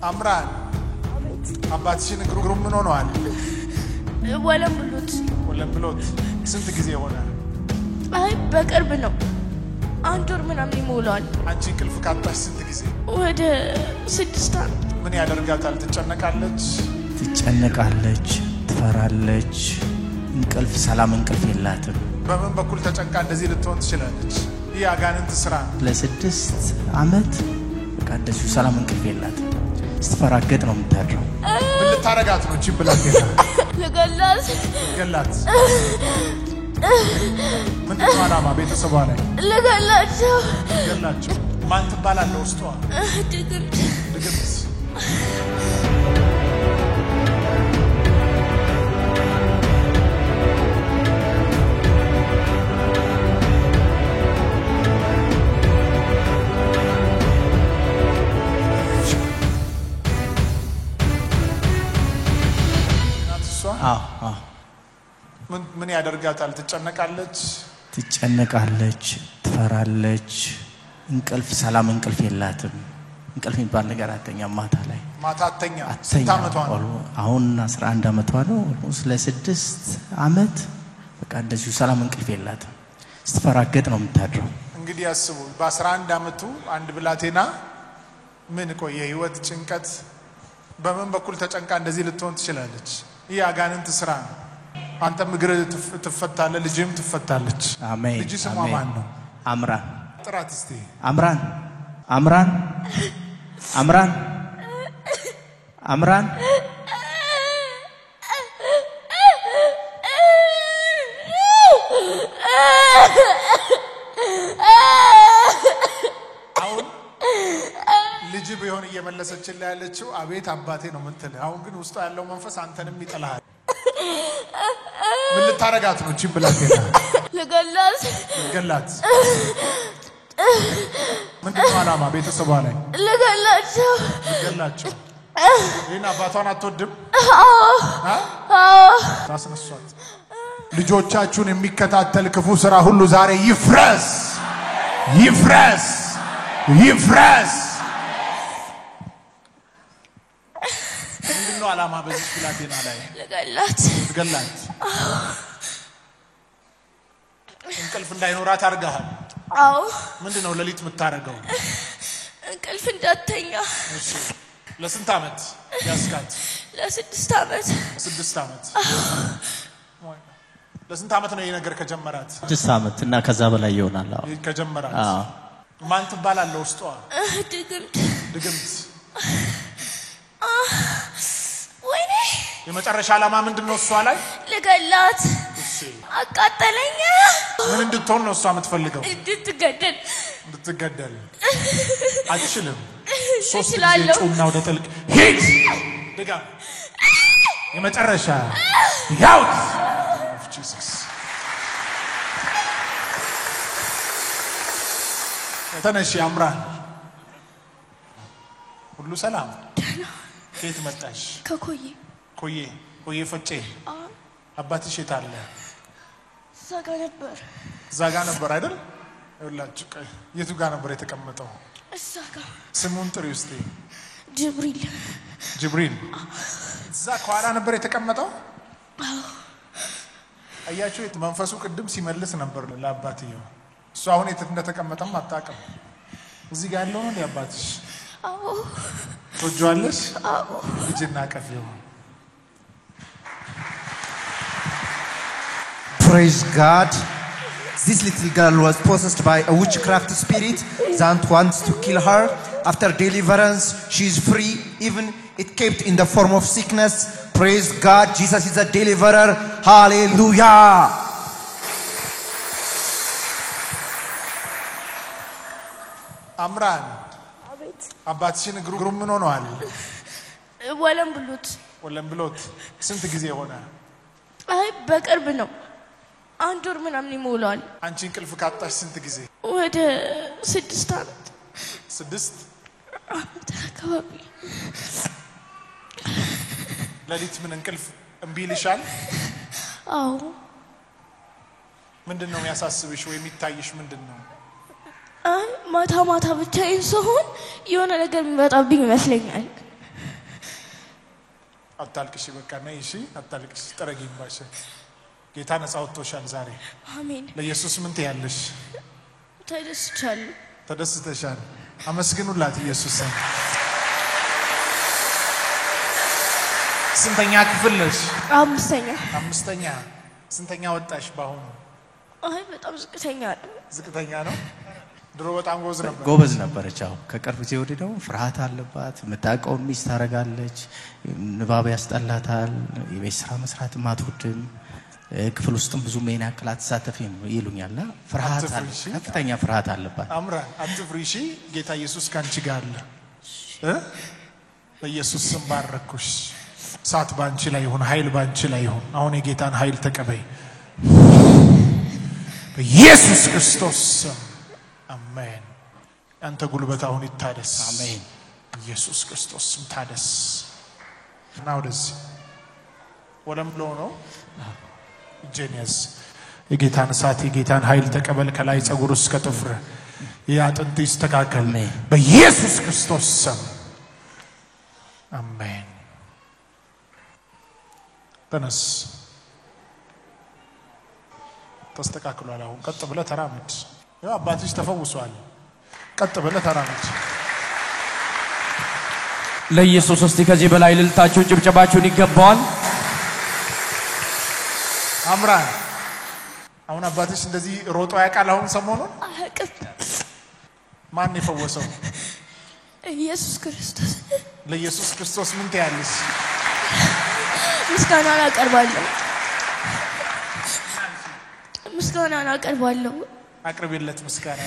አምራን አባትሽን ግሩም ምን ሆነዋል? ወለምብሎት ስንት ጊዜ ሆነ? አይ በቅርብ ነው። አንድ ወር ምናምን ይሞላል። አንቺ እንቅልፍ ካጣሽ ስንት ጊዜ? ወደ 6 ዓመት። ምን ያደርጋታል? ትጨነቃለች፣ ትፈራለች። እንቅልፍ ሰላም እንቅልፍ የላትም። በምን በኩል ተጨንቃ እንደዚህ ልትሆን ትችላለች? ይህ አጋንንት ስራ። ለ6 ዓመት በቃ እንደዚህ ሰላም እንቅልፍ የላትም። ስትፈራገጥ ነው የምታድረው። ምን ልታረጋት ነው? እቺ ብላቴና ገላት። ምንድን ነው ዓላማ? ቤተሰቧ ላይ ገላቸው። ማን ትባላለህ? ውስጧ ድግምት። ምን ያደርጋታል? ትጨነቃለች፣ ትፈራለች። እንቅልፍ ሰላም እንቅልፍ የላትም። እንቅልፍ የሚባል ነገር አተኛም። ማታ አተኛ። ስንት ዓመቷ ነው? አሁን 11 ዓመቷ ነው። ለ6 ዓመት በቃ እንደዚህ ሰላም እንቅልፍ የላትም። ስትፈራገጥ ነው የምታድረው። እንግዲህ ያስቡ፣ በ11 ዓመቱ አንድ ብላቴና ምን ቆየ ህይወት ጭንቀት በምን በኩል ተጨንቃ እንደዚህ ልትሆን ትችላለች? ይህ አጋንንት ስራ ነው። አንተ ምግር ትፈታለህ፣ ልጅም ትፈታለች። አሜን። ልጅ ስሟ ማን ነው? አምራን። ጥራት እስቲ። አምራን አሁን ልጅ ቢሆን እየመለሰችልህ ያለችው አቤት አባቴ ነው የምትል። አሁን ግን ውስጧ ያለው መንፈስ አንተንም ይጠላሃል። ምን ልታረጋት ነው? እቺ ብላቴና ገላት። ምንድን ነው ዓላማ? ቤተሰቧ ላይ ገላቸው። ይህን አባቷን አትወድም? ታስነሷት። ልጆቻችሁን የሚከታተል ክፉ ስራ ሁሉ ዛሬ ይፍረስ። ምንድን ነው ዓላማ በዚህ ብላቴና ላይ? ገላት። እንቅልፍ እንዳይኖራት አድርገሃል። ምንድን ነው ሌሊት የምታረገው? እንቅልፍ እንዳትተኛ። ለስንት ዓመት ያስጋት? ለ6 ዓመት። ለስንት ዓመት ነው ይሄ ነገር ከጀመራት? 6 ዓመት እና ከዛ በላይ ይሆናል ከጀመራት። ማን ትባላለህ? ውስጧ ድግምት። ወይኔ የመጨረሻ ዓላማ ምንድን ነው? እሷ ላይ ልገላት። አቃጠለኝ። ምን እንድትሆን ነው እሷ የምትፈልገው? እንድትገደል። አትችልም። 3 ጊዜ ጩና ወደ ጥልቅ ሂድ። ድጋም። የመጨረሻ ያውት ጂሰስ። ተነሺ አምራን። ሁሉ ሰላም? ከየት መጣሽ? ከኮዬ ፈጬ። አባትሽ የት አለ? እዛ ጋ ነበር አይደል? ይኸውላችሁ የቱ ጋር ነበር የተቀመጠው? እዛ ጋ። ስሙን ጥሪ ውስጥ። ጅብሪል። እዛ ከኋላ ነበር የተቀመጠው። አያችሁ፣ መንፈሱ ቅድም ሲመልስ ነበር ለአባትየው። እሱ አሁን የት እንደተቀመጠም አታውቅም። እዚህ ጋር ያለው ነው አባትሽ። ትወጂዋለሽ? ልጅና ቀፊው። Praise God. This little girl was possessed by a witchcraft spirit that wants to kill her. After deliverance, she is free. Even it kept in the form of sickness. Praise God. Jesus is a deliverer. Hallelujah. አምራን አባትሽን ግሩም ምን ሆነዋል? ወለምብሎት ስንት ጊዜ ሆነ? አይ በቅርብ ነው። አንድ ወር ምናምን ይሞላል። አንቺ እንቅልፍ ካጣሽ ስንት ጊዜ? ወደ 6 ዓመት። 6 ዓመት አካባቢ። ሌሊት ምን እንቅልፍ እምቢ ይልሻል? አዎ። ምንድነው የሚያሳስብሽ ወይ የሚታይሽ ምንድነው? ማታ ማታ ብቻዬን ስሆን የሆነ ነገር የሚመጣብኝ ይመስለኛል። አታልቅሽ በቃ ነይ እሺ አታልቅሽ ጥረጊኝ ባሽ ጌታ ነፃ ወጥቶሻል ዛሬ አሜን ለኢየሱስ ምን ትያለሽ ተደስተሻል አመስግኑላት ኢየሱስን ስንተኛ ክፍል ነሽ አምስተኛ ስንተኛ ወጣሽ ባሁን አይ በጣም ዝቅተኛ ነው ድሮ በጣም ጎበዝ ነበረች አው ከቅርብ ጊዜ ወዲህ ደግሞ ፍርሃት አለባት መታቀው ሚስት ታረጋለች ንባብ ያስጠላታል የቤት ስራ መስራት ማትወድም ክፍል ውስጥም ብዙ ሜና ያክላት ተሳተፊም ይሉኛልና ፍርሃት አለ ከፍተኛ ፍርሃት አለባት አምራ አትፍሪሺ ጌታ ኢየሱስ ካንቺ ጋር አለ በኢየሱስ ስም ባረኩሽ ሳት ባንቺ ላይ ይሁን ኃይል ባንቺ ላይ ይሁን አሁን የጌታን ኃይል ተቀበይ በኢየሱስ ክርስቶስ አሜን አንተ ጉልበት አሁን ይታደስ አሜን ኢየሱስ ክርስቶስ ስም ታደስ ናውደስ ወለም ብሎ ነው ጄኒየስ የጌታን ሳት የጌታን ኃይል ተቀበል ከላይ ጸጉር እስከ ጥፍር ያጥንት ይስተካከል በኢየሱስ ክርስቶስ ስም አሜን ተነስ ተስተካክሏል አሁን ቀጥ ብለ ተራመድ ያው አባትሽ ተፈውሷል ቀጥ ብለ ተራመድ ለኢየሱስ እስቲ ከዚህ በላይ ልልታችሁ ጭብጨባችሁን ይገባዋል አምራ አሁን አባትሽ እንደዚህ ሮጦ ያቃል አሁን ሰሞኑን ማን ይፈወሰው ኢየሱስ ክርስቶስ ለኢየሱስ ክርስቶስ ምን ትያለሽ ምስጋና አቀርባለሁ አቅርቢለት ምስጋና